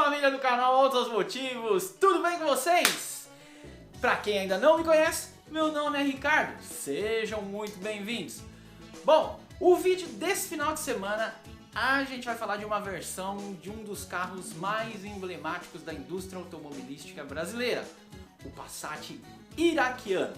família do canal Autos Motivos, tudo bem com vocês? Pra quem ainda não me conhece, meu nome é Ricardo, sejam muito bem-vindos. Bom, o vídeo desse final de semana a gente vai falar de uma versão de um dos carros mais emblemáticos da indústria automobilística brasileira, o Passat iraquiano.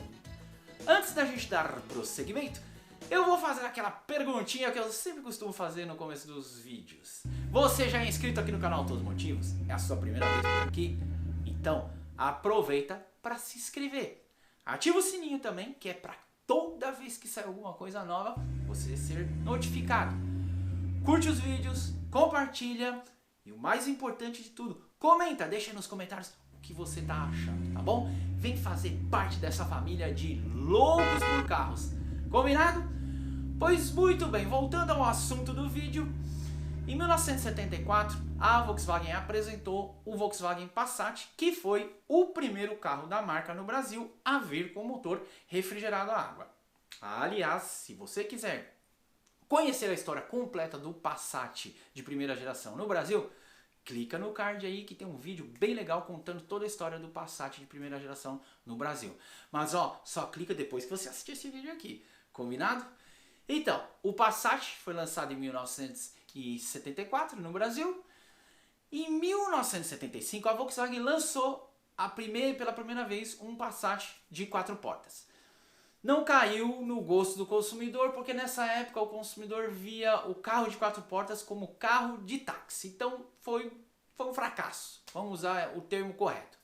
Antes da gente dar prosseguimento, eu vou fazer aquela perguntinha que eu sempre costumo fazer no começo dos vídeos. Você já é inscrito aqui no canal Todos Motivos? É a sua primeira vez por aqui? Então aproveita para se inscrever. Ativa o sininho também, que é para toda vez que sair alguma coisa nova, você ser notificado. Curte os vídeos, compartilha e o mais importante de tudo, comenta, deixa aí nos comentários o que você tá achando, tá bom? Vem fazer parte dessa família de loucos por carros. Combinado? Pois muito bem, voltando ao assunto do vídeo, em 1974 a Volkswagen apresentou o Volkswagen Passat, que foi o primeiro carro da marca no Brasil a vir com motor refrigerado a água. Aliás, se você quiser conhecer a história completa do Passat de primeira geração no Brasil, clica no card aí que tem um vídeo bem legal contando toda a história do Passat de primeira geração no Brasil. Mas ó, só clica depois que você assistir esse vídeo aqui, combinado? Então, o Passat foi lançado em 1974 no Brasil. Em 1975 a Volkswagen lançou pela primeira vez um Passat de 4 portas. Não caiu no gosto do consumidor, porque nessa época o consumidor via o carro de 4 portas como carro de táxi. Então foi um fracasso, vamos usar o termo correto.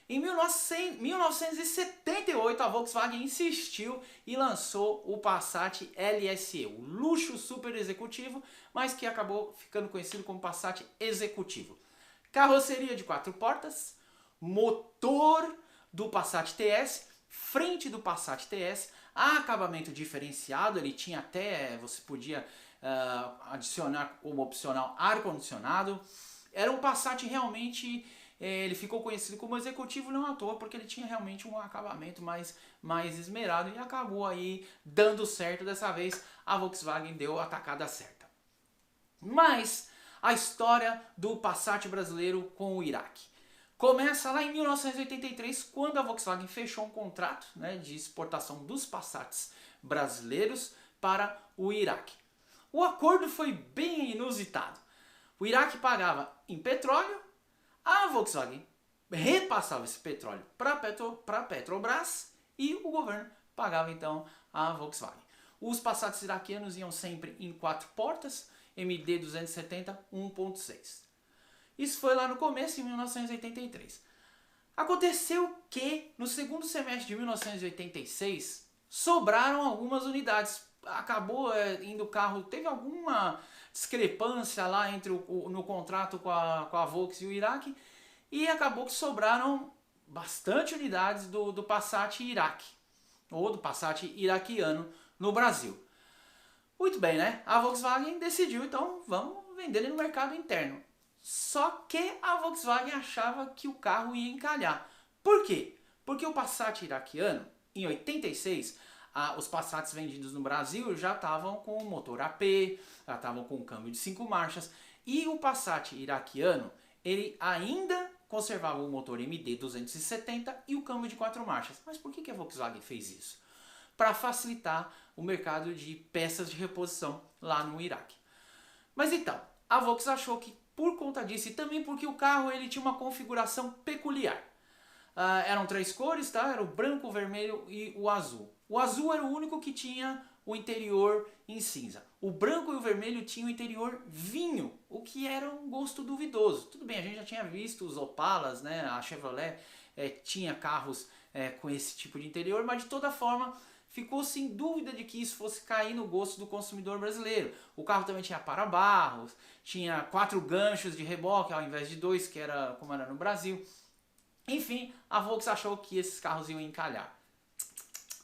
Em 1978 a Volkswagen insistiu e lançou o Passat LSE, o luxo super executivo, mas que acabou ficando conhecido como Passat executivo. Carroceria de 4 portas, motor do Passat TS, frente do Passat TS, acabamento diferenciado, ele tinha até, você podia adicionar como opcional ar-condicionado. Era um Passat realmente, ele ficou conhecido como executivo não à toa, porque ele tinha realmente um acabamento mais esmerado e acabou aí dando certo dessa vez, a Volkswagen deu a tacada certa. Mas a história do Passat brasileiro com o Iraque começa lá em 1983, quando a Volkswagen fechou um contrato, né, de exportação dos Passats brasileiros para o Iraque. O acordo foi bem inusitado. O Iraque pagava em petróleo, a Volkswagen repassava esse petróleo para a Petrobras e o governo pagava então a Volkswagen. Os Passats iraquianos iam sempre em 4 portas, MD 270 1.6. Isso foi lá no começo, em 1983. Aconteceu que no segundo semestre de 1986 sobraram algumas unidades. Acabou indo o carro, teve alguma discrepância lá no contrato com a Volks e o Iraque, e acabou que sobraram bastante unidades do Passat Iraque, ou do Passat iraquiano no Brasil. Muito bem, né? A Volkswagen decidiu, então, vamos vender ele no mercado interno. Só que a Volkswagen achava que o carro ia encalhar. Por quê? Porque o Passat iraquiano, em 86, os Passats vendidos no Brasil já estavam com o motor AP, já estavam com o câmbio de 5 marchas, e o Passat iraquiano, ele ainda conservava o motor MD 270 e o câmbio de 4 marchas. Mas por que a Volkswagen fez isso? Para facilitar o mercado de peças de reposição lá no Iraque. Mas então, a Volkswagen achou que por conta disso, e também porque o carro ele tinha uma configuração peculiar. Eram 3 cores, tá? Era o branco, o vermelho e o azul. O azul era o único que tinha o interior em cinza. O branco e o vermelho tinham o interior vinho, o que era um gosto duvidoso. Tudo bem, a gente já tinha visto os Opalas, né? A Chevrolet tinha carros com esse tipo de interior, mas de toda forma ficou sem dúvida de que isso fosse cair no gosto do consumidor brasileiro. O carro também tinha para-barros, tinha 4 ganchos de reboque ao invés de 2, que era como era no Brasil. Enfim, a Volkswagen achou que esses carros iam encalhar.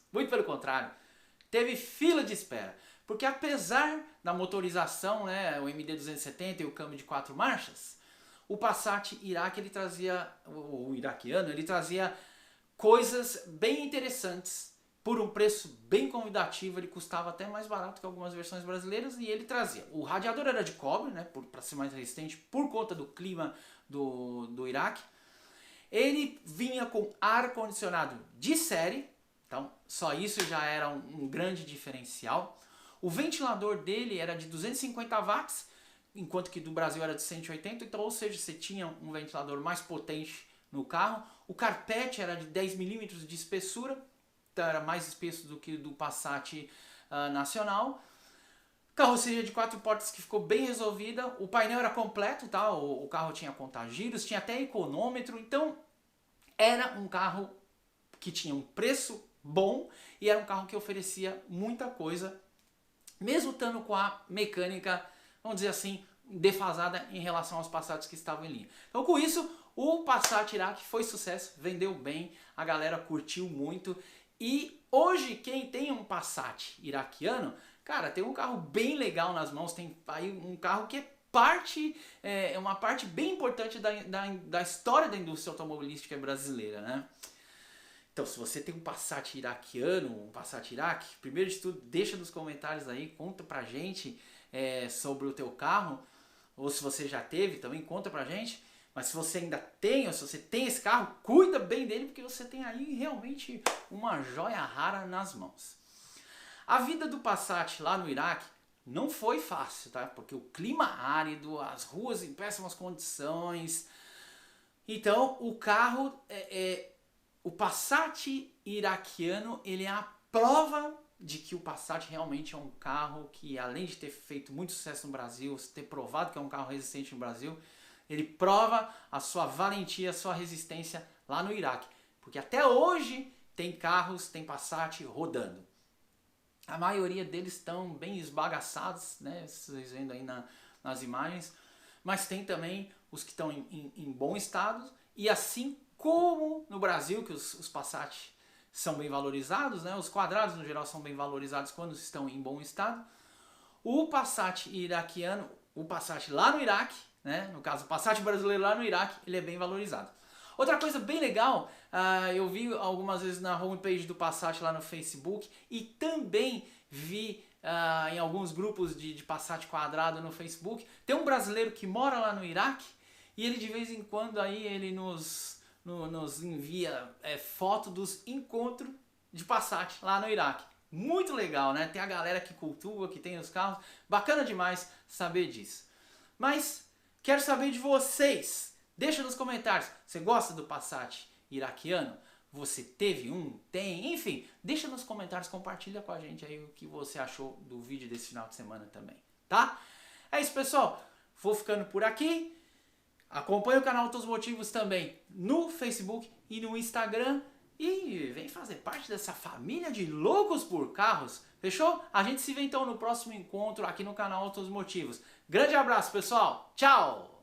Muito pelo contrário, teve fila de espera. Porque apesar da motorização, né, o MD 270 e o câmbio de 4 marchas, o Passat Iraque, ele trazia, o iraquiano, ele trazia coisas bem interessantes por um preço bem convidativo. Ele custava até mais barato que algumas versões brasileiras e ele trazia. O radiador era de cobre, né, para ser mais resistente por conta do clima do Iraque. Ele vinha com ar-condicionado de série, então só isso já era um grande diferencial. O ventilador dele era de 250 watts, enquanto que do Brasil era de 180, então, ou seja, você tinha um ventilador mais potente no carro. O carpete era de 10 milímetros de espessura, então era mais espesso do que do Passat nacional. Carroceria de 4 portas que ficou bem resolvida, o painel era completo, tá? O carro tinha contagiros, tinha até econômetro, então era um carro que tinha um preço bom e era um carro que oferecia muita coisa, mesmo estando com a mecânica, vamos dizer assim, defasada em relação aos Passats que estavam em linha. Então com isso, o Passat Iraque foi sucesso, vendeu bem, a galera curtiu muito e hoje quem tem um Passat iraquiano, cara, tem um carro bem legal nas mãos, tem aí um carro que é uma parte bem importante da história da indústria automobilística brasileira, né? Então, se você tem um Passat iraquiano, um Passat Iraque, primeiro de tudo, deixa nos comentários aí, conta pra gente sobre o teu carro, ou se você já teve também, conta pra gente. Mas se você ainda tem, ou se você tem esse carro, cuida bem dele, porque você tem aí realmente uma joia rara nas mãos. A vida do Passat lá no Iraque não foi fácil, tá? Porque o clima árido, as ruas em péssimas condições. Então, o carro, o Passat iraquiano, ele é a prova de que o Passat realmente é um carro que, além de ter feito muito sucesso no Brasil, ter provado que é um carro resistente no Brasil, ele prova a sua valentia, a sua resistência lá no Iraque. Porque até hoje tem carros, tem Passat rodando. A maioria deles estão bem esbagaçados, né? Vocês vendo aí nas imagens. Mas tem também os que estão em bom estado. E assim como no Brasil, que os Passat são bem valorizados, né? Os quadrados no geral são bem valorizados quando estão em bom estado. O Passat iraquiano, o Passat lá no Iraque, né? No caso o Passat brasileiro lá no Iraque, ele é bem valorizado. Outra coisa bem legal, eu vi algumas vezes na homepage do Passat lá no Facebook e também vi em alguns grupos de Passat quadrado no Facebook. Tem um brasileiro que mora lá no Iraque e ele de vez em quando aí ele nos envia foto dos encontros de Passat lá no Iraque. Muito legal, né? Tem a galera que cultua, que tem os carros. Bacana demais saber disso. Mas quero saber de vocês. Deixa nos comentários. Você gosta do Passat iraquiano? Você teve um? Tem? Enfim, deixa nos comentários. Compartilha com a gente aí o que você achou do vídeo desse final de semana também. Tá? É isso, pessoal. Vou ficando por aqui. Acompanhe o canal Autos Motivos também no Facebook e no Instagram. E vem fazer parte dessa família de loucos por carros. Fechou? A gente se vê então no próximo encontro aqui no canal Autos Motivos. Grande abraço, pessoal. Tchau!